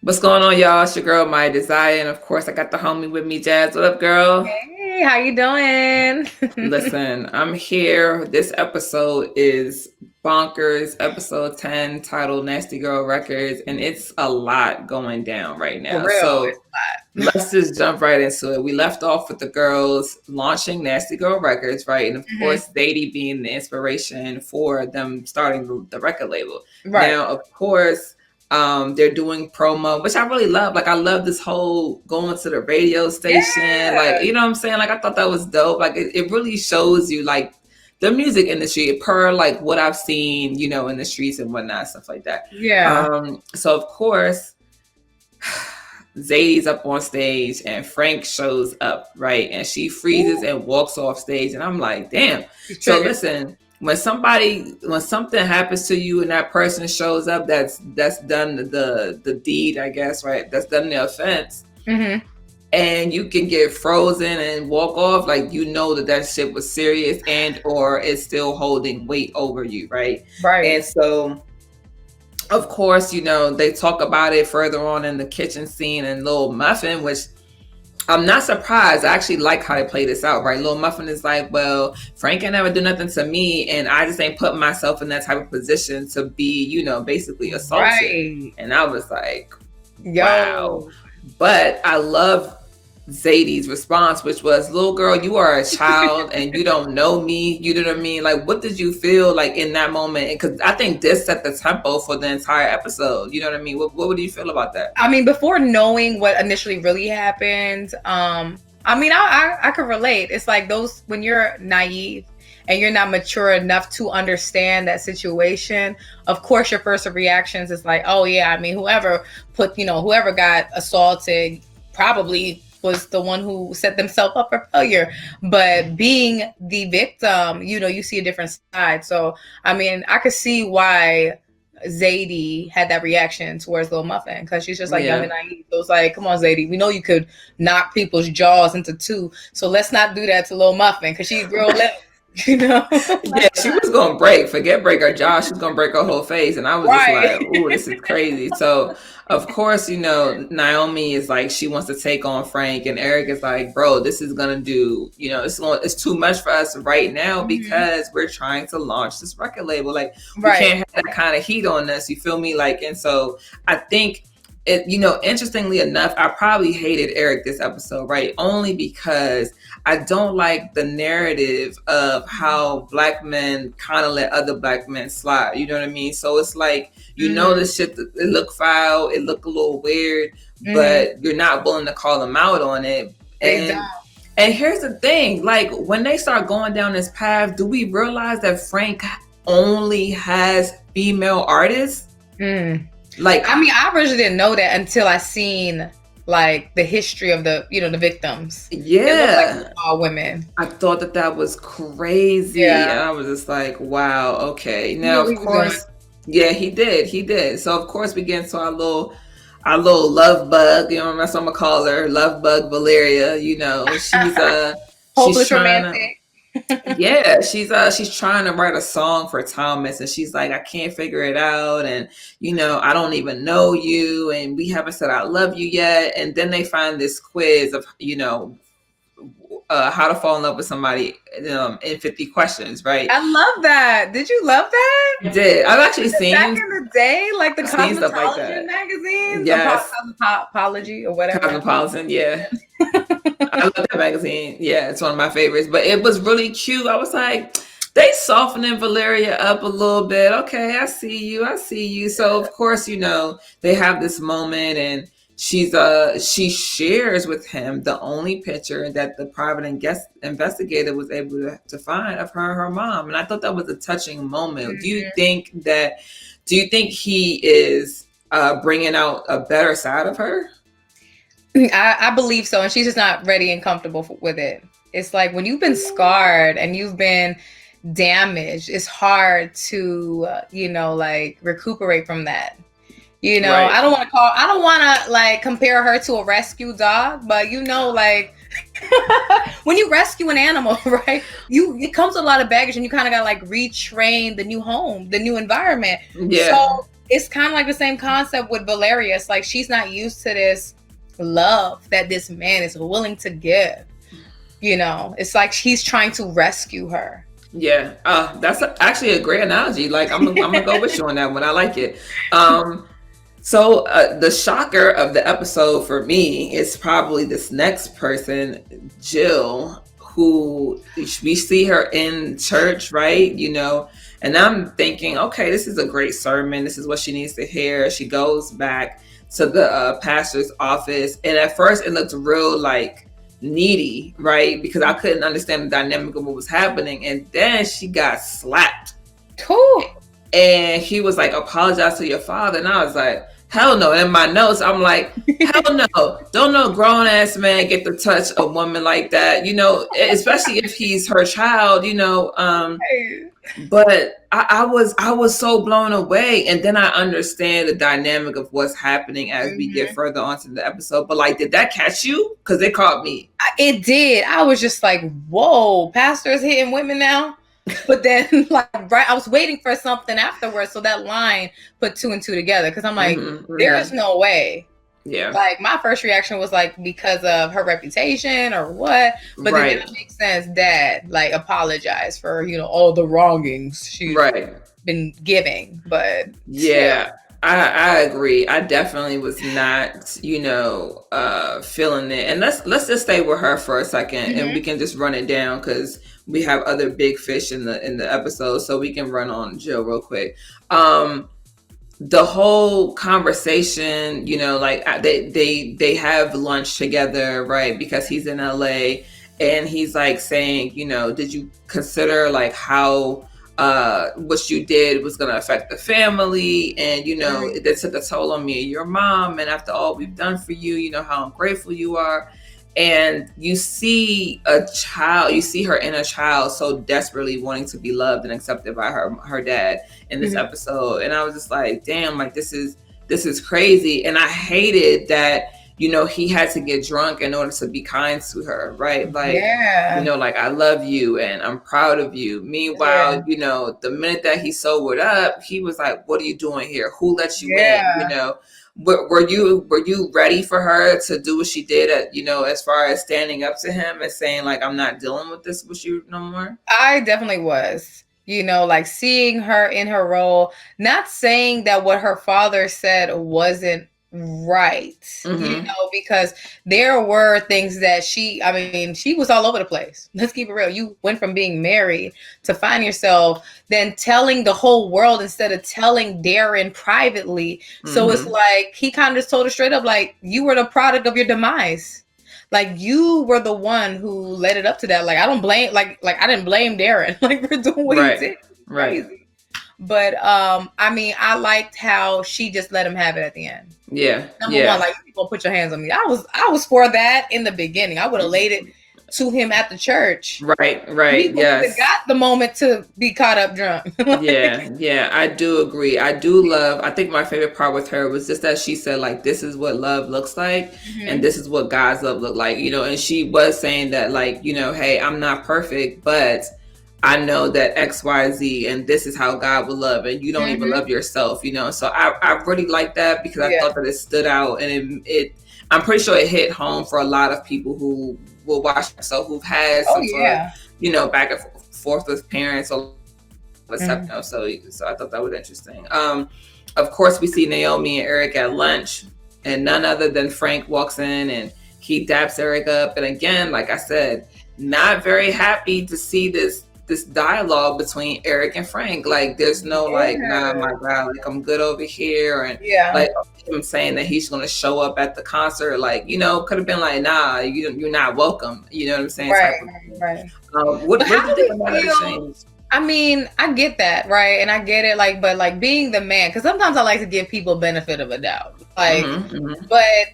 What's going on, y'all? It's your girl, My Desire, and of course, I got the homie with me, Jazz. What up, girl? Hey, how you doing? Listen, I'm here. This episode is bonkers, episode 10, titled Nasty Girl Records, and it's a lot going down right For now. real, So it's a lot. let's just jump right into it. We left off with the girls launching Nasty Girl Records, right? And of Mhm. course, Zadie being the inspiration for them starting the record label. Right. Now, of course, they're doing promo, which I really love. Like, I love this whole going to the radio station. Like, Yeah. you know what I'm saying? Like, I thought that was dope. Like, it really shows you, like, the music industry per like what I've seen, in the streets and whatnot, stuff like that. Yeah. So of course, Zadie's up on stage and Frank shows up, right? And she freezes Ooh, and walks off stage. And I'm like, damn. she's So triggered. listen, when something happens to you and that person shows up that's done the deed, I guess, right? That's done the offense, Hmm. and you can get frozen and walk off, like, that shit was serious and or it's still holding weight over you, right? And Right. so of course, they talk about it further on in the kitchen scene and Little Muffin, which I'm not surprised. I actually like how they play this out, right? Little Muffin is like, well, Frank ain't never do nothing to me, and I just ain't put myself in that type of position to be, basically assaulted. Right. And I was like, wow. Yo. But I love Zadie's response, which was, little girl, you are a child and you don't know me. You know what I mean? Like, what did you feel like in that moment? Because I think this set the tempo for the entire episode. You know what I mean? What would you feel about that? I mean, before knowing what initially really happened, I mean, I could relate. It's like those when you're naive and you're not mature enough to understand that situation. Of course, your first reactions is like, oh yeah, I mean, whoever got assaulted probably was the one who set themselves up for failure. But being the victim, you see a different side. So, I mean, I could see why Zadie had that reaction towards Lil Muffin because she's just like young Yeah. and naive. So it's like, come on, Zadie, we know you could knock people's jaws into two, so let's not do that to Lil Muffin because she's real little, you know. Yeah, she was gonna break. Forget break her jaw. She was gonna break her whole face, and I was just Right. like, "Ooh, this is crazy." So, of course, Naomi is like she wants to take on Frank, and Eric is like, "Bro, this is gonna do. It's too much for us right now Mhm. because we're trying to launch this record label. Like, we Right. can't have that kind of heat on us. You feel me? Like, and so I think." Interestingly enough, I probably hated Eric this episode, right? Only because I don't like the narrative of how black men kind of let other black men slide. You know what I mean? So it's like, Mm-hmm. this shit, it look foul, it look a little weird, Mm-hmm. but you're not willing to call them out on it. They And here's the thing, like, when they start going down this path, do we realize that Frank only has female artists? don't. Like, I mean, I originally didn't know that until I seen like the history of the victims. It looked like yeah, all women. I thought that was crazy. And Yeah. I was just like, wow, okay. He Now, knew what of he was doing. course, yeah, he did. He did. So, of course, we get into our little love bug, that's what I'm gonna call her, love bug Valeria. She's Hopeless trying to, romantic. yeah, she's trying to write a song for Thomas, and she's like, I can't figure it out, and I don't even know you, and we haven't said I love you yet. And then they find this quiz of how to fall in love with somebody in 50 questions, right? I love that. Did you love that? I did. I've actually Back seen in the day, like the stuff like cosmetology that. magazines, Yes, cosmetology or whatever. Cosmopolitan. Yeah, I love that magazine. Yeah, it's one of my favorites. But it was really cute. I was like, they softening Valeria up a little bit. Okay, I see you. I see you. So of course, they have this moment, and she shares with him the only picture that the private and guest investigator was able to find of her and her mom. And I thought that was a touching moment. Do you think he is bringing out a better side of her? I believe so, and she's just not ready and comfortable with it. It's like when you've been scarred and you've been damaged, it's hard to, like recuperate from that. Right. I don't want to like compare her to a rescue dog, but like when you rescue an animal, right? It comes with a lot of baggage and you kind of got to like retrain the new home, the new environment. Yeah. So it's kind of like the same concept with Valeria. It's like she's not used to this love that this man is willing to give. You know, it's like he's trying to rescue her. Yeah, that's actually a great analogy. Like I'm gonna go with you on that one. I like it. Um, so the shocker of the episode for me is probably this next person, Jill, who we see her in church, right? You know, and I'm thinking, okay, this is a great sermon. This is what she needs to hear. She goes back to the pastor's office, and at first it looked real like needy, right? Because I couldn't understand the dynamic of what was happening, and then she got slapped. Cool. And he was like, apologize to your father. And I was like, hell no. And in my notes, I'm like, hell no. Don't no grown ass man get to touch a woman like that, you know, especially if he's her child, you know. But I was so blown away. And then I understand the dynamic of what's happening as we get further onto the episode. But like, did that catch you? Because it caught me. It did. I was just like, whoa, pastors hitting women now. But then, like, right, I was waiting for something afterwards, so that line put two and two together. Because I'm like, there's no way. Yeah. Like, my first reaction was like, because of her reputation or what. But then it makes sense. Dad, like, apologize for, you know, all the wrongings she's been giving. But yeah. I agree. I definitely was not, you know, feeling it. And let's just stay with her for a second, and we can just run it down because we have other big fish in the episode, so we can run on Jill real quick. The whole conversation, you know, like they have lunch together, right? Because he's in LA, and he's like saying, you know, did you consider like how what you did was going to affect the family, and you know it took a toll on me and your mom, and after all we've done for you, you know how ungrateful you are. And you see a child, you see her inner child so desperately wanting to be loved and accepted by her dad in this episode. And I was just like, damn, like this is crazy. And I hated that, you know, he had to get drunk in order to be kind to her, right? Like, you know, like, I love you and I'm proud of you. Meanwhile, you know, the minute that he sobered up, he was like, what are you doing here? Who let you in? You know, were you ready for her to do what she did at, you know, as far as standing up to him and saying like, I'm not dealing with this with you no more? I definitely was. You know, like seeing her in her role, not saying that what her father said wasn't right, you know, because there were things that she was all over the place. Let's keep it real. You went from being married to find yourself then telling the whole world instead of telling Darren privately. So it's like he kind of just told her straight up, like, you were the product of your demise. Like, you were the one who led it up to that. Like, I don't blame, like I didn't blame Darren, like, for doing what he did. Crazy. But I mean, I liked how she just let him have it at the end. Number one, like, you gonna put your hands on me. I was for that in the beginning. I would have laid it to him at the church. Right. He got the moment to be caught up drunk. Yeah, I do agree. I think my favorite part with her was just that she said, like, this is what love looks like, and this is what God's love look like, you know. And she was saying that, like, you know, hey, I'm not perfect, but I know that X, Y, Z, and this is how God will love, and you don't even love yourself, you know. So I really like that because I thought that it stood out, and it I'm pretty sure it hit home for a lot of people who will watch it, so who've had some sort of, you know, back and forth with parents or whatever. So I thought that was interesting. Of course, we see Naomi and Eric at lunch, and none other than Frank walks in and he daps Eric up. And again, like I said, not very happy to see this dialogue between Eric and Frank. Like, there's no like, nah, my God, like, I'm good over here. And like him saying that he's going to show up at the concert, like, you know, could have been like, nah, you're not welcome. You know what I'm saying? Right. What do you think about that change? I mean, I get that, right? And I get it, like, but like being the man, because sometimes I like to give people benefit of a doubt. Like, but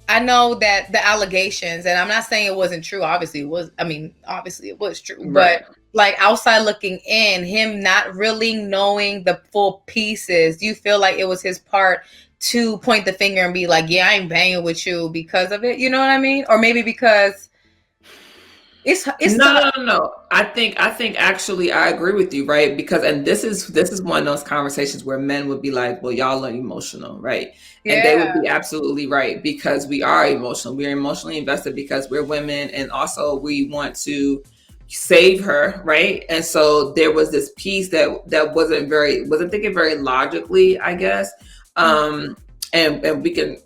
I know that the allegations, and I'm not saying it wasn't true. Obviously it was. I mean, obviously it was true. But like, outside looking in, him not really knowing the full pieces, do you feel like it was his part to point the finger and be like, yeah, I ain't banging with you because of it? You know what I mean? Or maybe because It's No, tough. no, no, no. I think actually I agree with you, right? Because and this is one of those conversations where men would be like, "Well, y'all are emotional, right?" And they would Yeah. be absolutely right because we are emotional. We're emotionally invested because we're women, and also we want to save her, right? And so there was this piece that wasn't thinking very logically, I guess. Mm. Um, and we can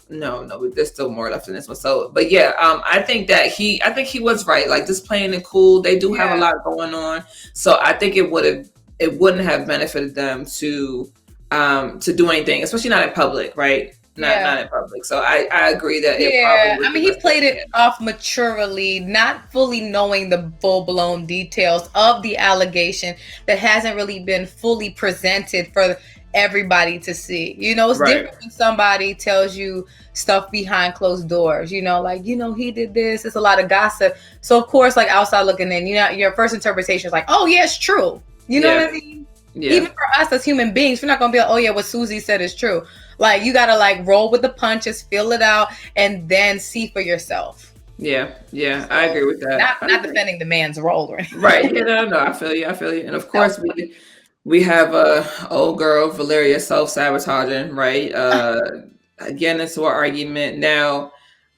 no, there's still more left in this one. So, but yeah, I think he was right. Like just playing it cool. They do have a Yeah. lot going on, so I think it wouldn't have benefited them to do anything, especially not in public, right? Not Yeah. in public. So I agree that it probably Yeah, was I the mean, he best played thing. it off maturely, not fully knowing the full blown details of the allegation that hasn't really been fully presented for everybody to see. You know, it's Right. different when somebody tells you stuff behind closed doors, you know, like, you know, he did this. It's a lot of gossip. So, of course, like outside looking in, you know, your first interpretation is like, oh, yeah, it's true. You know what Yeah. I mean? Even Yeah. for us as human beings, we're not going to be like, oh, yeah, what Susie said is true. Like, you got to like roll with the punches, feel it out, and then see for yourself. Yeah. Yeah. I So agree with that. not I not agree. defending the man's role or Right. anything. Yeah. No. No. I feel you. I feel you. And of Self. course we have old girl Valeria self sabotaging, right? Again into our argument. Now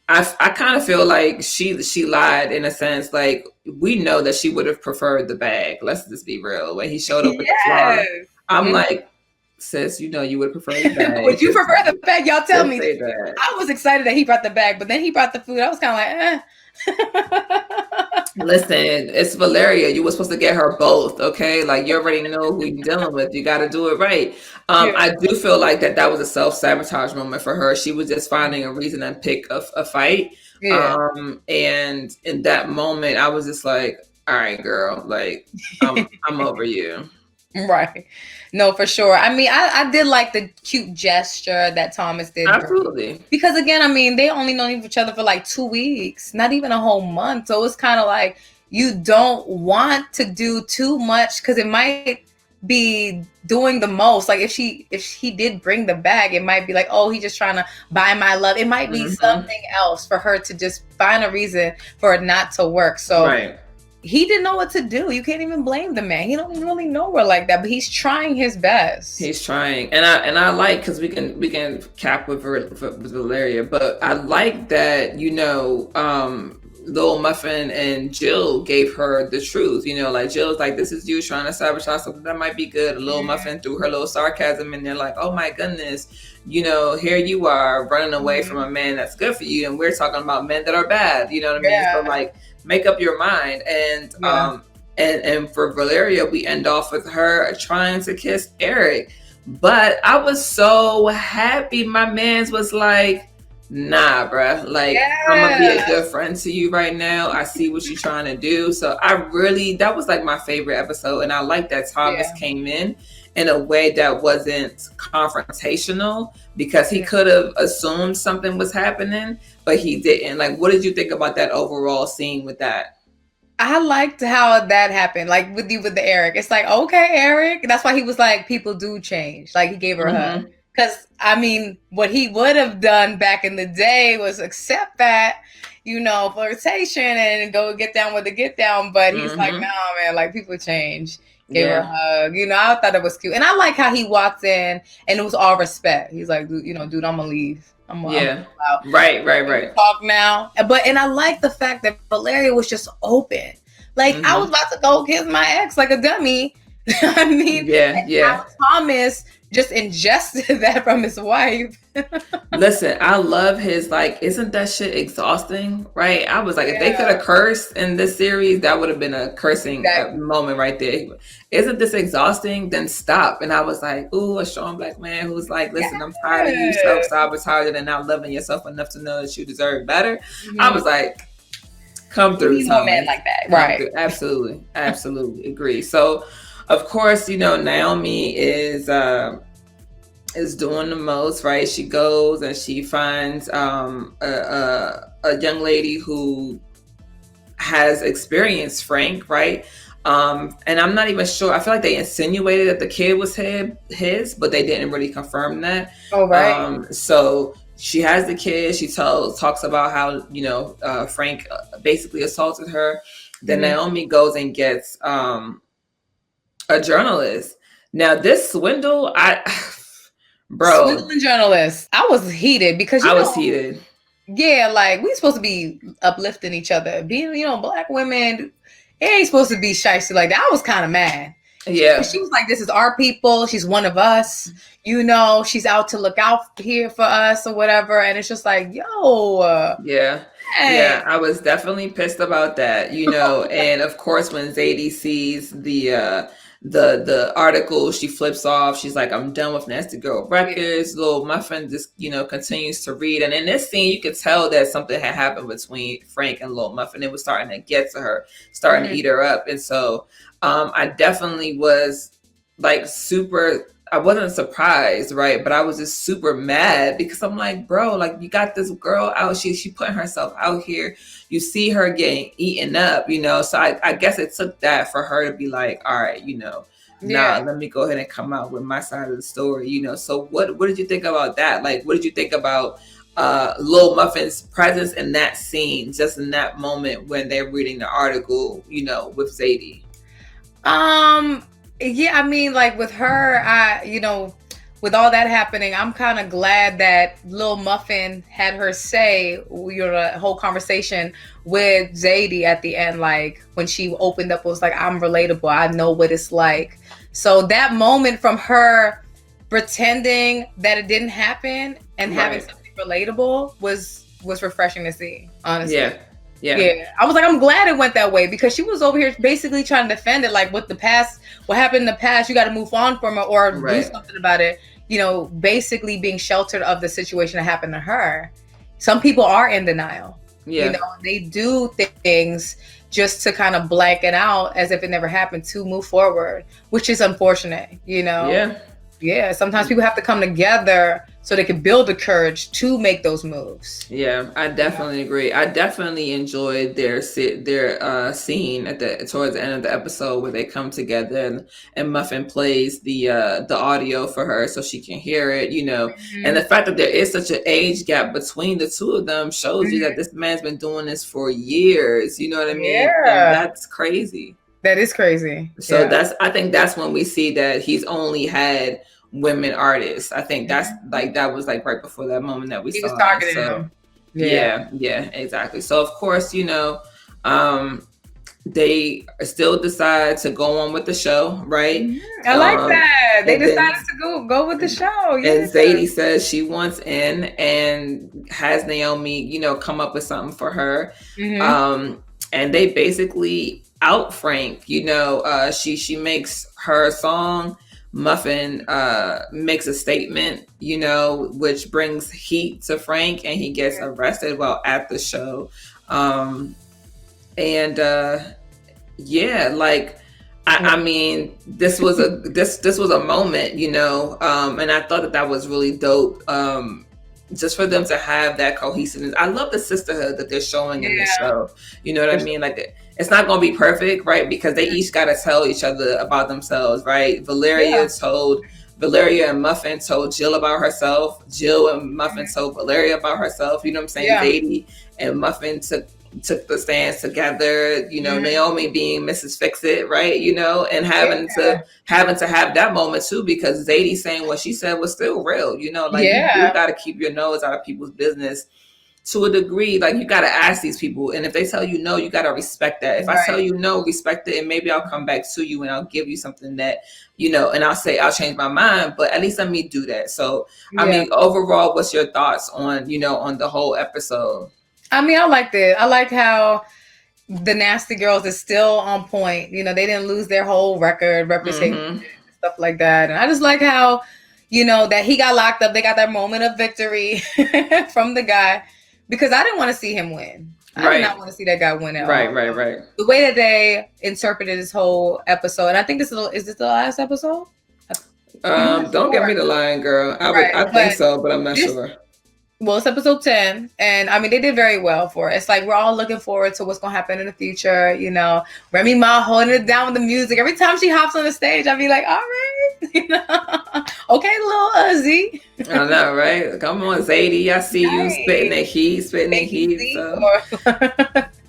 I kind of feel like she lied in a sense. Like we know that she would have preferred the bag. Let's just be real. When he showed up with the fly, Yes. I'm Mhm. like, sis, you know you would prefer the bag. Would you prefer the bag? Y'all tell Just me. say that. I was excited that he brought the bag, but then he brought the food. I was kind of like, eh. Listen, it's Valeria. You were supposed to get her both, okay? Like you already know who you're dealing with. You got to do it right. Yeah. I do feel like that was a self sabotage moment for her. She was just finding a reason to pick a fight. Yeah. And in that moment, I was just like, "All right, girl. Like, I'm over you." Right. No, for sure. I mean, I did like the cute gesture that Thomas did Absolutely. because again, I mean, they only known each other for like 2 weeks, not even a whole month. So it's kind of like you don't want to do too much because it might be doing the most. Like if he did bring the bag, it might be like, oh, he's just trying to buy my love. It might be Hmm. something else for her to just find a reason for it not to work. So Right. he didn't know what to do. You can't even blame the man. He don't really know her like that, but he's trying his best. He's trying, and I like because we can cap with Valeria, but I like that Lil Muffin and Jill gave her the truth. Like Jill's like, this is you trying to sabotage something that might be good. And Lil Yeah. Muffin threw her little sarcasm, and they're like, oh my goodness, here you are running away from Mhm. a man that's good for you, and we're talking about men that are bad. You know what I mean? So Yeah. like, make up your mind, and Yeah. and for Valeria, we end off with her trying to kiss Eric. But I was so happy my man's was like, nah, bruh. Like, I'm gonna be a Yeah. good friend to you right now. I see what you're trying to do. So that was like my favorite episode. And I like that Thomas Yeah. came in a way that wasn't confrontational because he Yeah. could have assumed something was happening, but he didn't. Like, what did you think about that overall scene with that? I liked how that happened, like with you with the Eric. It's like, okay, Eric. That's why he was like, people do change. Like he gave her a hug. Mm-hmm. Because I mean, what he would have done back in the day was accept that, flirtation and go get down with the get down. But he's like, Mm-hmm. no, man, like people change. Gave her a Yeah. hug. I thought it was cute. And I like how he walked in and it was all respect. He's like, dude, I'm gonna leave. I'm Yeah. out. Right, right, right. Talk now. And I like the fact that Valeria was just open. Like I was Mm-hmm. about to go kiss my ex like a dummy. I mean, Yeah, and how yeah. Thomas just ingested that from his wife. Listen, I love his like, isn't that shit exhausting? Right? I was like, if they could Yeah. have cursed in this series, that would have been a cursing Exactly. moment right there. Isn't this exhausting? Then stop. And I was like, ooh, a strong black man who's like, listen, I'm tired of you self Yes. sabotaging and not loving yourself enough to know that you deserve better. I Mhm. was like, come We through, need more men Thomas. like that. Come Right. through. Absolutely, absolutely agree. So, of course, Naomi is doing the most, right? She goes and she finds a young lady who has experienced Frank, right? And I'm not even sure. I feel like they insinuated that the kid was his, but they didn't really confirm that. Oh, right. So she has the kid. She talks about how, Frank basically assaulted her. Then Naomi goes and gets a journalist. Now this swindle, bro, swindling journalists. I was heated because I was heated. Yeah, like we supposed to be uplifting each other, being Black women. It ain't supposed to be shicey like that. I was kind of mad. Yeah, she was like, "This is our people. She's one of us. She's out to look out here for us or whatever." And it's just like, yo, yeah. hey. Yeah, I was definitely pissed about that, and of course when Zadie sees the article, she flips off. She's like, I'm done with Nasty Girl Records. Little Muffin just, continues to read. And in this scene, you could tell that something had happened between Frank and Little Muffin. It was starting to get to her, starting to eat her up. And so I definitely was like I wasn't surprised, right? But I was just super mad because I'm like, bro, like you got this girl out. She putting herself out here. You see her getting eaten up, So I guess it took that for her to be like, all right, let me go ahead and come out with my side of the story, So what did you think about that? Like, what did you think about Lil Muffin's presence in that scene, just in that moment when they're reading the article, with Zadie? Yeah, I mean, like with her, with all that happening, I'm kind of glad that Lil Muffin had her say, the whole conversation with Zadie at the end, like when she opened up, was like, I'm relatable. I know what it's like. So that moment from her pretending that it didn't happen and having something relatable was refreshing to see, honestly. Yeah. I was like, I'm glad it went that way because she was over here basically trying to defend it. Like what happened in the past, you got to move on from it or do something about it. Basically being sheltered of the situation that happened to her. Some people are in denial. Yeah. They do things just to kind of blank it out as if it never happened to move forward, which is unfortunate, Yeah. Sometimes people have to come together so they can build the courage to make those moves. Yeah, I definitely agree. I definitely enjoyed their scene towards the end of the episode where they come together and Muffin plays the audio for her so she can hear it, And the fact that there is such an age gap between the two of them shows you that this man's been doing this for years. You know what I mean? Yeah, and that's crazy. That is crazy. So I think that's when we see that he's only had women artists. I think that's like that was like right before that moment that he was targeting him. Yeah, exactly. So of course, they still decide to go on with the show, right? I like that. They decided to go with the show. Yeah. And Zadie says she wants in and has Naomi, come up with something for her. And they basically out Frank, she makes her song. Muffin makes a statement, which brings heat to Frank, and he gets arrested while at the show. I mean, this was a moment, and I thought that was really dope. Just for them to have that cohesiveness. I love the sisterhood that they're showing in the show. You know what I mean? Like, it's not going to be perfect, right? Because they each got to tell each other about themselves, right? Valeria and Muffin told Jill about herself. Jill and Muffin told Valeria about herself. You know what I'm saying? Zadie and Muffin took the stands together, Naomi being Mrs. Fix-It, right? And having to have that moment too, because Zadie saying what she said was still real, you got to keep your nose out of people's business to a degree. Like, you got to ask these people, and if they tell you no, you got to respect that. If I tell you no, respect it, and maybe I'll come back to you and I'll give you something that, and I'll say I'll change my mind, but at least let me do that. So I mean, overall, what's your thoughts on on the whole episode? I mean, I liked it. I like how the Nasty Girls is still on point. They didn't lose their whole reputation, stuff like that. And I just like how, that he got locked up. They got their moment of victory from the guy, because I didn't want to see him win. I did not want to see that guy win at all. Right. The way that they interpreted this whole episode, and I think is this the last episode? Don't give me the line, girl. I think so, but I'm not sure. Well, it's episode 10, and I mean, they did very well for it. It's like we're all looking forward to what's going to happen in the future. Remy Ma holding it down with the music. Every time she hops on the stage, I'll be like, all right. Okay, little Uzzy. I know, right? Come on, Zadie. I see you spitting Right. that heat, spitting that Baby heat. Z So or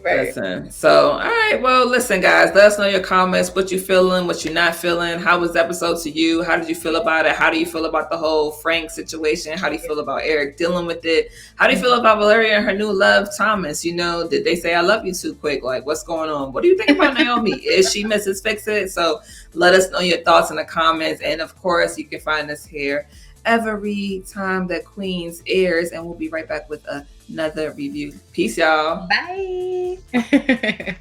right. listen. So, all right. Well, listen, guys. Let us know your comments. What you feeling? What you not feeling? How was the episode to you? How did you feel about it? How do you feel about the whole Frank situation? How do you feel about Eric dealing with it? How do you feel about Valeria and her new love, Thomas? You know, did they say I love you too quick? Like, what's going on? What do you think about Naomi? Is she Mrs. Fix It? So let us know your thoughts in the comments. And of course, you can find us here every time that Queens airs, and we'll be right back with another review. Peace, y'all. Bye.